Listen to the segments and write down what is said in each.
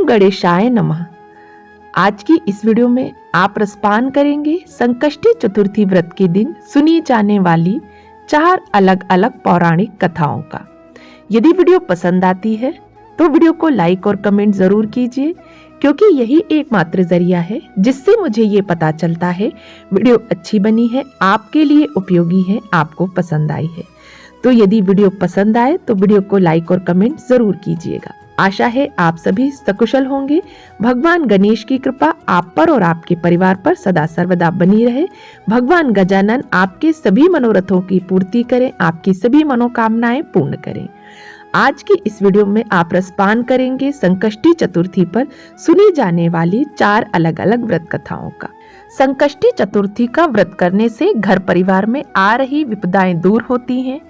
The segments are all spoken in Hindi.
गणेशाय नमः। आज की इस वीडियो में आप रसपान करेंगे संकष्टी चतुर्थी व्रत के दिन सुनी जाने वाली 4 अलग अलग पौराणिक कथाओं का। यदि वीडियो पसंद आती है तो वीडियो को लाइक और कमेंट जरूर कीजिए, क्योंकि यही एकमात्र जरिया है जिससे मुझे ये पता चलता है वीडियो अच्छी बनी है, आपके लिए उपयोगी है, आपको पसंद आई है। तो यदि वीडियो पसंद आए तो वीडियो को लाइक और कमेंट जरूर कीजिएगा। आशा है आप सभी सकुशल होंगे। भगवान गणेश की कृपा आप पर और आपके परिवार पर सदा सर्वदा बनी रहे। भगवान गजानन आपके सभी मनोरथों की पूर्ति करें, आपकी सभी मनोकामनाएं पूर्ण करें। आज की इस वीडियो में आप रसपान करेंगे संकष्टी चतुर्थी पर सुनी जाने वाली 4 अलग अलग व्रत कथाओं का। संकष्टी चतुर्थी का व्रत करने से घर परिवार में आ रही विपदाएं दूर होती हैं,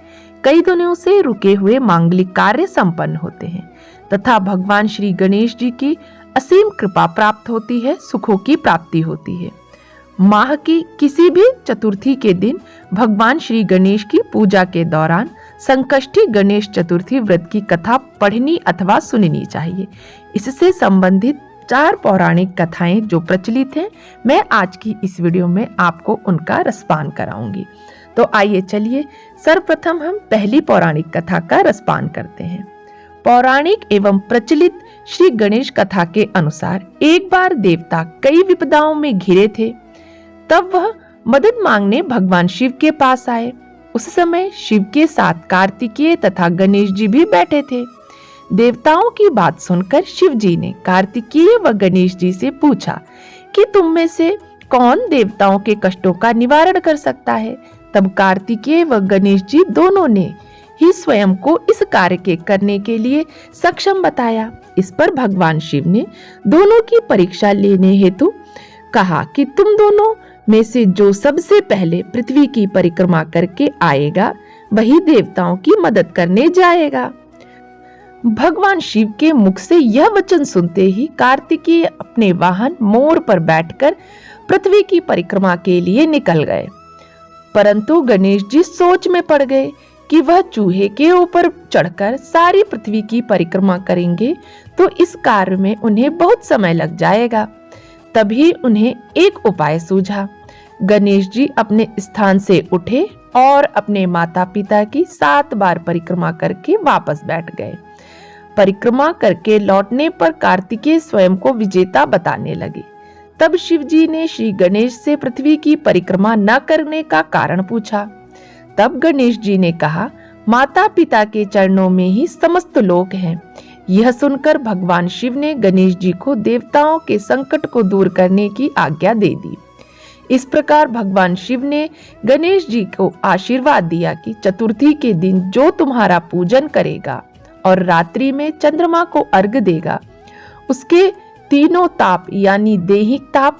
कई दिनों से रुके हुए मांगलिक कार्य संपन्न होते हैं तथा भगवान श्री गणेश जी की असीम कृपा प्राप्त होती है, सुखों की प्राप्ति होती है। माह की किसी भी चतुर्थी के दिन भगवान श्री गणेश की पूजा के दौरान संकष्टी गणेश चतुर्थी व्रत की कथा पढ़नी अथवा सुननी चाहिए। इससे संबंधित 4 पौराणिक कथाएं जो प्रचलित हैं, मैं आज की इस वीडियो में आपको उनका रसपान कराऊंगी। तो आइए चलिए सर्वप्रथम हम पहली पौराणिक कथा का रसपान करते हैं। पौराणिक एवं प्रचलित श्री गणेश कथा के अनुसार एक बार देवता कई विपदाओं में घिरे थे। तब वह मदद मांगने भगवान शिव के पास आए। उस समय शिव के साथ कार्तिकेय तथा गणेश जी भी बैठे थे। देवताओं की बात सुनकर शिव जी ने कार्तिकेय व गणेश जी से पूछा कि तुम में से कौन देवताओं के कष्टों का निवारण कर सकता है। तब कार्तिकेय व गणेश जी दोनों ने ही स्वयं को इस कार्य के करने के लिए सक्षम बताया। इस पर भगवान शिव ने दोनों की परीक्षा लेने हेतु कहा कि तुम दोनों में से जो सबसे पहले पृथ्वी की परिक्रमा करके आएगा वही देवताओं की मदद करने जाएगा। भगवान शिव के मुख से यह वचन सुनते ही कार्तिकेय अपने वाहन मोर पर बैठकर पृथ्वी की परिक्रमा के लिए निकल गए, परंतु गणेश जी सोच में पड़ गए कि वह चूहे के ऊपर चढ़कर सारी पृथ्वी की परिक्रमा करेंगे तो इस कार्य में उन्हें बहुत समय लग जाएगा। तभी उन्हें एक उपाय सूझा। गणेश जी अपने स्थान से उठे और अपने माता पिता की 7 बार परिक्रमा करके वापस बैठ गए। परिक्रमा करके लौटने पर कार्तिकेय स्वयं को विजेता बताने लगे। तब शिव जी ने श्री गणेश से पृथ्वी की परिक्रमा न करने का कारण पूछा। तब गणेश जी ने कहा, माता पिता के चरणों में ही समस्त लोक हैं। यह सुनकर भगवान शिव ने गणेश जी को देवताओं के संकट को दूर करने की आज्ञा दे दी। इस प्रकार भगवान शिव ने गणेश जी को आशीर्वाद दिया कि चतुर्थी के दिन जो तुम्हारा पूजन करेगा और रात्रि में चंद्रमा को अर्घ्य देगा, उसके तीनों ताप यानी दैहिक ताप,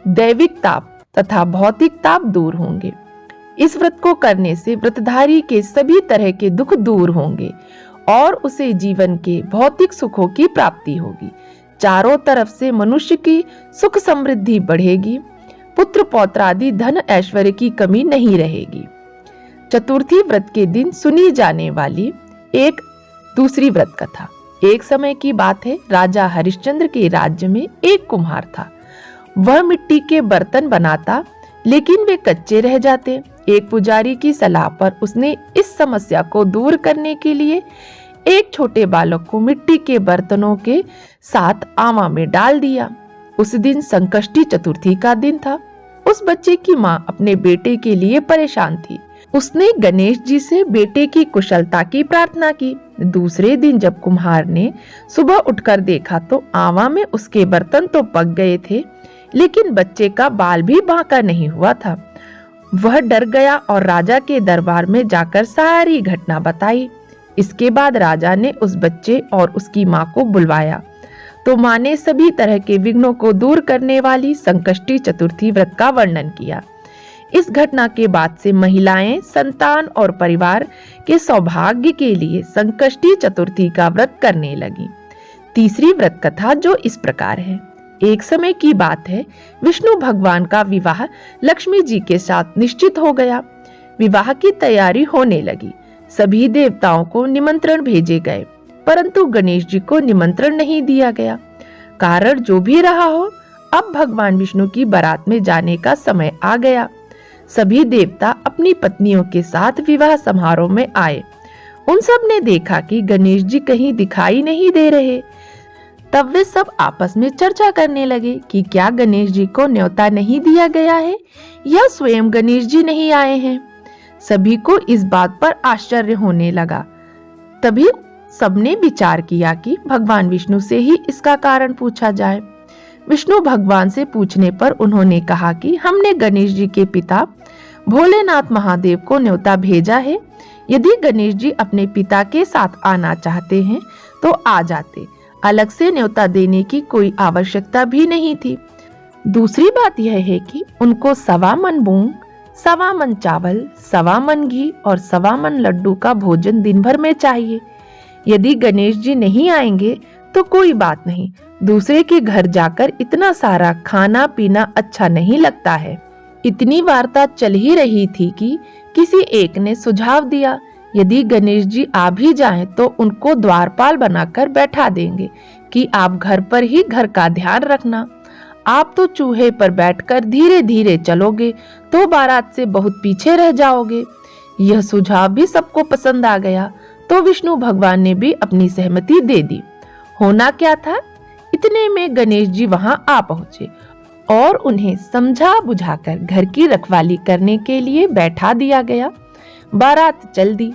दैविक ताप तथा भौतिक ताप दूर होंगे। इस व्रत को करने से व्रतधारी के सभी तरह के दुख दूर होंगे और उसे जीवन के भौतिक सुखों की प्राप्ति होगी। चारों तरफ से मनुष्य की सुख समृद्धि बढ़ेगी, पुत्र पौत्र आदि धन ऐश्वर्य की कमी नहीं रहेगी। चतुर्थी व्रत के दिन सुनी जाने वाली एक दूसरी व्रत कथा। एक समय की बात है, राजा हरिश्चंद्र के राज्य में एक कुम्हार था। वह मिट्टी के बर्तन बनाता, लेकिन वे कच्चे रह जाते। एक पुजारी की सलाह पर उसने इस समस्या को दूर करने के लिए एक छोटे बालक को मिट्टी के बर्तनों के साथ आवा में डाल दिया। उस दिन संकष्टी चतुर्थी का दिन था। उस बच्चे की माँ अपने बेटे के लिए परेशान थी। उसने गणेश जी से बेटे की कुशलता की प्रार्थना की। दूसरे दिन जब कुम्हार ने सुबह उठकर देखा तो आवा में उसके बर्तन तो पक गए थे, लेकिन बच्चे का बाल भी बांका नहीं हुआ था। वह डर गया और राजा के दरबार में जाकर सारी घटना बताई। इसके बाद राजा ने उस बच्चे और उसकी माँ को बुलवाया तो माँ ने सभी तरह के विघ्नों को दूर करने वाली संकष्टी चतुर्थी व्रत का वर्णन किया। इस घटना के बाद से महिलाएं संतान और परिवार के सौभाग्य के लिए संकष्टी चतुर्थी का व्रत करने लगी। तीसरी व्रत कथा जो इस प्रकार है। एक समय की बात है, विष्णु भगवान का विवाह लक्ष्मी जी के साथ निश्चित हो गया। विवाह की तैयारी होने लगी। सभी देवताओं को निमंत्रण भेजे गए, परंतु गणेश जी को निमंत्रण नहीं दिया गया। कारण जो भी रहा हो, अब भगवान विष्णु की बारात में जाने का समय आ गया। सभी देवता अपनी पत्नियों के साथ विवाह समारोह में आए। उन सब ने देखा कि गणेश जी कहीं दिखाई नहीं दे रहे। तब वे सब आपस में चर्चा करने लगे कि क्या गणेश जी को न्योता नहीं दिया गया है या स्वयं गणेश जी नहीं आए हैं। सभी को इस बात पर आश्चर्य होने लगा। तभी सबने विचार किया कि भगवान विष्णु से ही इसका कारण पूछा जाए। विष्णु भगवान से पूछने पर उन्होंने कहा कि हमने गणेश जी के पिता भोलेनाथ महादेव को न्योता भेजा है। यदि गणेश जी अपने पिता के साथ आना चाहते हैं तो आ जाते, अलग से न्योता देने की कोई आवश्यकता भी नहीं थी। दूसरी बात यह है कि उनको 1.25 मन मूंग, 1.25 मन चावल, 1.25 मन घी और 1.25 मन लड्डू का भोजन दिन भर में चाहिए। यदि गणेश जी नहीं आएंगे तो कोई बात नहीं, दूसरे के घर जाकर इतना सारा खाना पीना अच्छा नहीं लगता है। इतनी वार्ता चल ही रही थी कि किसी एक ने सुझाव दिया, यदि गणेश जी आ भी जाएं तो उनको द्वारपाल बनाकर बैठा देंगे कि आप घर पर ही घर का ध्यान रखना। आप तो चूहे पर बैठकर धीरे धीरे चलोगे तो बारात से बहुत पीछे रह जाओगे। यह सुझाव भी सबको पसंद आ गया तो विष्णु भगवान ने भी अपनी सहमति दे दी। होना क्या था, इतने में गणेश जी वहां आ पहुंचे और उन्हें समझा बुझाकर घर की रखवाली करने के लिए बैठा दिया गया। बारात चल दी।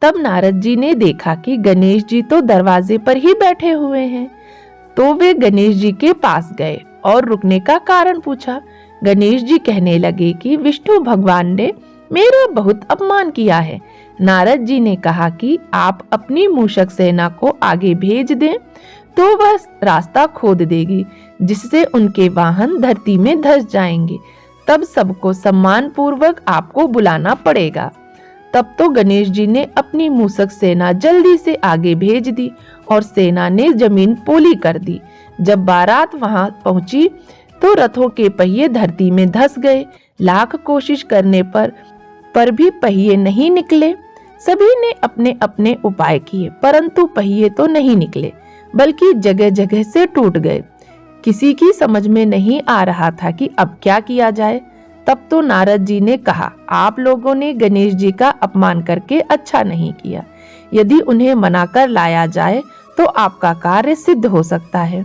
तब नारद जी ने देखा कि गणेश जी तो दरवाजे पर ही बैठे हुए हैं, तो वे गणेश जी के पास गए और रुकने का कारण पूछा। गणेश जी कहने लगे कि विष्णु भगवान ने मेरा बहुत अपमान किया है। नारद जी ने कहा कि आप अपनी मूषक सेना को आगे भेज दें तो वह रास्ता खोद देगी, जिससे उनके वाहन धरती में धंस जाएंगे। तब सबको सम्मान पूर्वक आपको बुलाना पड़ेगा। तब तो गणेश जी ने अपनी मूषक सेना जल्दी से आगे भेज दी और सेना ने जमीन पोली कर दी। जब बारात वहां पहुंची तो रथों के पहिए धरती में धंस गए। लाख कोशिश करने पर भी पहिए नहीं निकले। सभी ने अपने अपने उपाय किए, परंतु पहिए तो नहीं निकले, बल्कि जगह जगह से टूट गए। किसी की समझ में नहीं आ रहा था कि अब क्या किया जाए। तब तो नारद जी ने कहा, आप लोगों ने गणेश जी का अपमान करके अच्छा नहीं किया। यदि उन्हें मनाकर लाया जाए तो आपका कार्य सिद्ध हो सकता है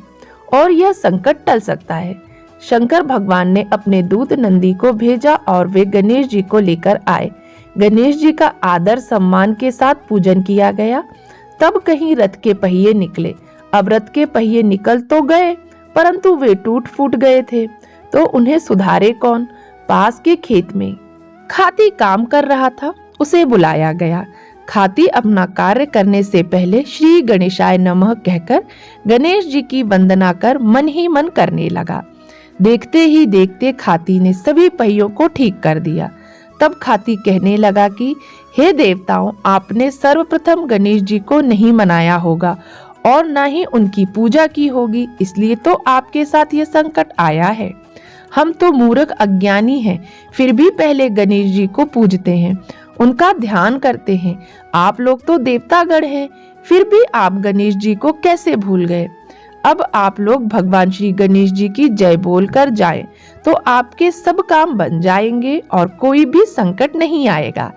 और यह संकट टल सकता है। शंकर भगवान ने अपने दूत नंदी को भेजा और वे गणेश जी को लेकर आए। गणेश जी का आदर सम्मान के साथ पूजन किया गया। तब कहीं रथ के पहिए निकले। अब रथ के पहिए निकल तो गए, परंतु वे टूट फूट गए थे, तो उन्हें सुधारे कौन। पास के खेत में खाती काम कर रहा था, उसे बुलाया गया। खाती अपना कार्य करने से पहले श्री गणेशाय नमः कहकर गणेश जी की वंदना कर मन ही मन करने लगा। देखते ही देखते खाती ने सभी पहियों को ठीक कर दिया। तब खाती कहने लगा कि हे देवताओं, आपने सर्वप्रथम गणेश जी को नहीं मनाया होगा और न ही उनकी पूजा की होगी, इसलिए तो आपके साथ ये संकट आया है। हम तो मूर्ख अज्ञानी हैं, फिर भी पहले गणेश जी को पूजते हैं, उनका ध्यान करते हैं। आप लोग तो देवतागण हैं, फिर भी आप गणेश जी को कैसे भूल गए। अब आप लोग भगवान श्री गणेश जी की जय बोलकर जाएं, तो आपके सब काम बन जाएंगे और कोई भी संकट नहीं आएगा।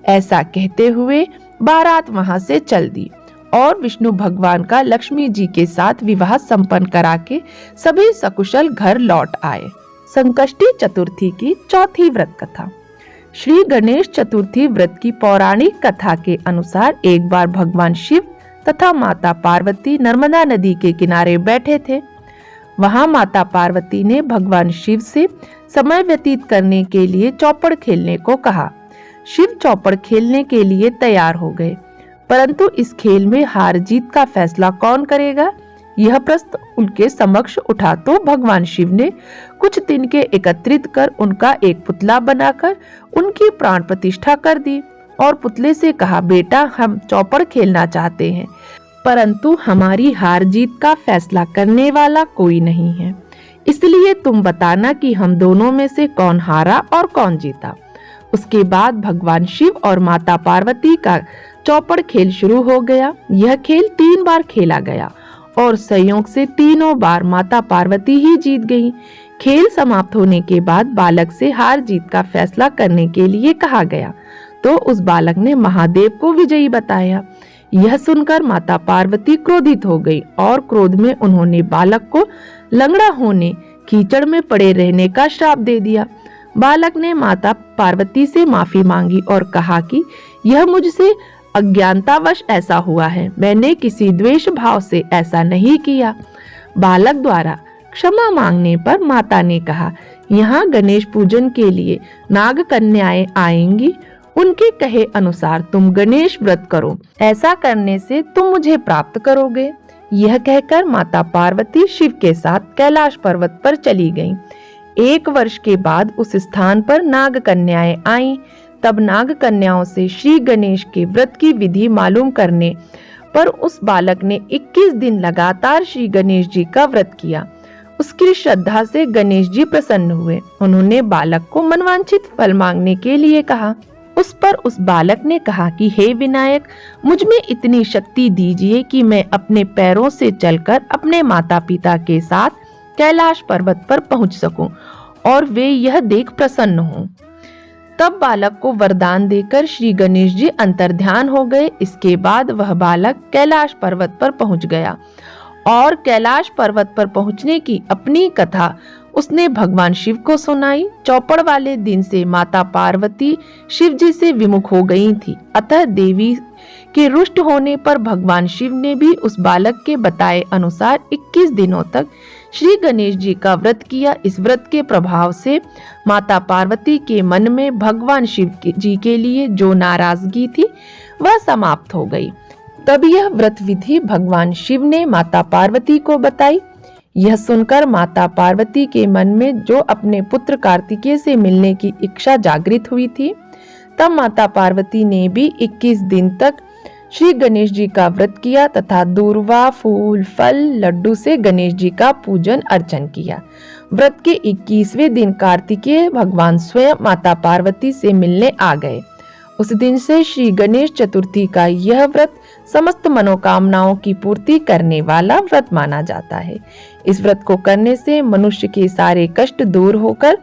ऐसा कहते हुए बारात वहां से चल दी और विष्णु भगवान का लक्ष्मी जी के साथ विवाह संपन्न करा के सभी सकुशल घर लौट आए। संकष्टी चतुर्थी की चौथी व्रत कथा। श्री गणेश चतुर्थी व्रत की पौराणिक कथा के अनुसार एक बार भगवान शिव तथा माता पार्वती नर्मदा नदी के किनारे बैठे थे। वहां माता पार्वती ने भगवान शिव से समय व्यतीत करने के लिए चौपड़ खेलने को कहा। शिव चौपड़ खेलने के लिए तैयार हो गए, परंतु इस खेल में हार जीत का फैसला कौन करेगा, यह प्रश्न उनके समक्ष उठा। तो भगवान शिव ने कुछ तिनके एकत्रित कर उनका एक पुतला बनाकर उनकी प्राण प्रतिष्ठा कर दी और पुतले से कहा, बेटा हम चौपड़ खेलना चाहते हैं, परंतु हमारी हार जीत का फैसला करने वाला कोई नहीं है, इसलिए तुम बताना कि हम दोनों में से कौन हारा और कौन जीता। उसके बाद भगवान शिव और माता पार्वती का चौपड़ खेल शुरू हो गया। यह खेल 3 बार खेला गया और संयोग से तीनों बार माता पार्वती ही जीत गईं। खेल समाप्त होने के बाद बालक से हार जीत का फैसला करने के लिए कहा गया, तो उस बालक ने महादेव को विजयी बताया। यह सुनकर माता पार्वती क्रोधित हो गई और क्रोध में उन्होंने बालक को लंगड़ा होने, कीचड़ में पड़े रहने का श्राप दे दिया। बालक ने माता पार्वती से माफी मांगी और कहा कि यह मुझसे अज्ञानतावश ऐसा हुआ है, मैंने किसी द्वेष भाव से ऐसा नहीं किया। बालक द्वारा क्षमा मांगने पर माता ने कहा, यहाँ गणेश पूजन के लिए नाग कन्याएं आएंगी, उनके कहे अनुसार तुम गणेश व्रत करो, ऐसा करने से तुम मुझे प्राप्त करोगे। यह कहकर माता पार्वती शिव के साथ कैलाश पर्वत पर चली गईं। 1 वर्ष के बाद उस स्थान पर नाग कन्याएं आईं। तब नाग कन्याओं से श्री गणेश के व्रत की विधि मालूम करने पर उस बालक ने 21 दिन लगातार श्री गणेश जी का व्रत किया। उसकी श्रद्धा से गणेश जी प्रसन्न हुए। उन्होंने बालक को मनवांछित फल मांगने के लिए कहा। उस पर उस बालक ने कहा कि हे विनायक, मुझ में इतनी शक्ति दीजिए कि मैं अपने पैरों से चलकर अपने माता पिता के साथ कैलाश पर्वत पर पहुंच सकूं और वे यह देख प्रसन्न हों। तब बालक को वरदान देकर श्री गणेश जी अंतर्ध्यान हो गए। इसके बाद वह बालक कैलाश पर्वत पर पहुंच गया और कैलाश पर्वत पर पहुंचने की अपनी कथा उसने भगवान शिव को सुनाई। चौपड़ वाले दिन से माता पार्वती शिव जी से विमुख हो गई थी, अतः देवी के रुष्ट होने पर भगवान शिव ने भी उस बालक के बताए अनुसार 21 दिनों तक श्री गणेश जी का व्रत किया। इस व्रत के प्रभाव से माता पार्वती के मन में भगवान शिव जी के लिए जो नाराजगी थी वह समाप्त हो गई। तब यह व्रत विधि भगवान शिव ने माता पार्वती को बताई। यह सुनकर माता पार्वती के मन में जो अपने पुत्र कार्तिकेय से मिलने की इच्छा जागृत हुई थी, तब माता पार्वती ने भी 21 दिन तक श्री गणेश जी का व्रत किया तथा दूर्वा, फूल, फल, लड्डू से गणेश जी का पूजन अर्चन किया। व्रत के 21वें दिन कार्तिकेय भगवान स्वयं माता पार्वती से मिलने आ गए। उस दिन से श्री गणेश चतुर्थी का यह व्रत समस्त मनोकामनाओं की पूर्ति करने वाला व्रत माना जाता है। इस व्रत को करने से मनुष्य के सारे कष्ट दूर होकर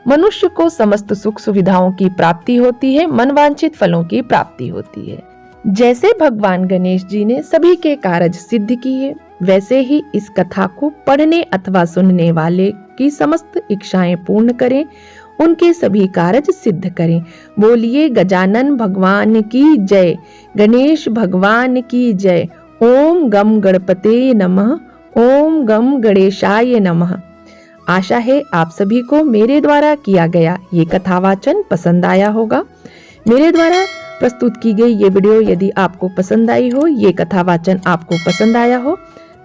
मनुष्य को समस्त सुख सुविधाओं की प्राप्ति होती है, मनवांछित फलों की प्राप्ति होती है। जैसे भगवान गणेश जी ने सभी के कार्य सिद्ध किए, वैसे ही इस कथा को पढ़ने अथवा सुनने वाले की समस्त इच्छाएं पूर्ण करें, उनके सभी कार्य सिद्ध करें। बोलिए गजानन भगवान की जय, गणेश भगवान की जय। ओम गम गणपते नमः, ओम गम गणेशाय नमः। आशा है आप सभी को मेरे द्वारा किया गया ये कथावाचन पसंद आया होगा। मेरे द्वारा प्रस्तुत की गई ये वीडियो यदि आपको पसंद आई हो, ये कथावाचन आपको पसंद आया हो,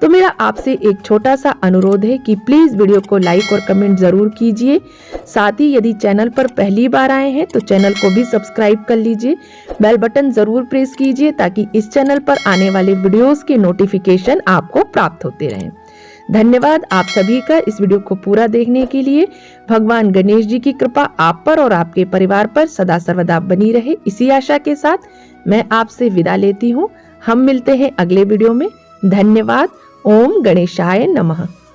तो मेरा आपसे एक छोटा सा अनुरोध है कि प्लीज वीडियो को लाइक और कमेंट जरूर कीजिए। साथ ही यदि चैनल पर पहली बार आए हैं तो चैनल को भी सब्सक्राइब कर लीजिए। बेल बटन जरूर प्रेस कीजिए ताकि इस चैनल पर आने वाले वीडियोस के नोटिफिकेशन आपको प्राप्त होते रहें। धन्यवाद आप सभी का इस वीडियो को पूरा देखने के लिए। भगवान गणेश जी की कृपा आप पर और आपके परिवार पर सदा सर्वदा बनी रहे, इसी आशा के साथ मैं आपसे विदा लेती हूँ। हम मिलते हैं अगले वीडियो में। धन्यवाद। ओम गणेशाय नमः।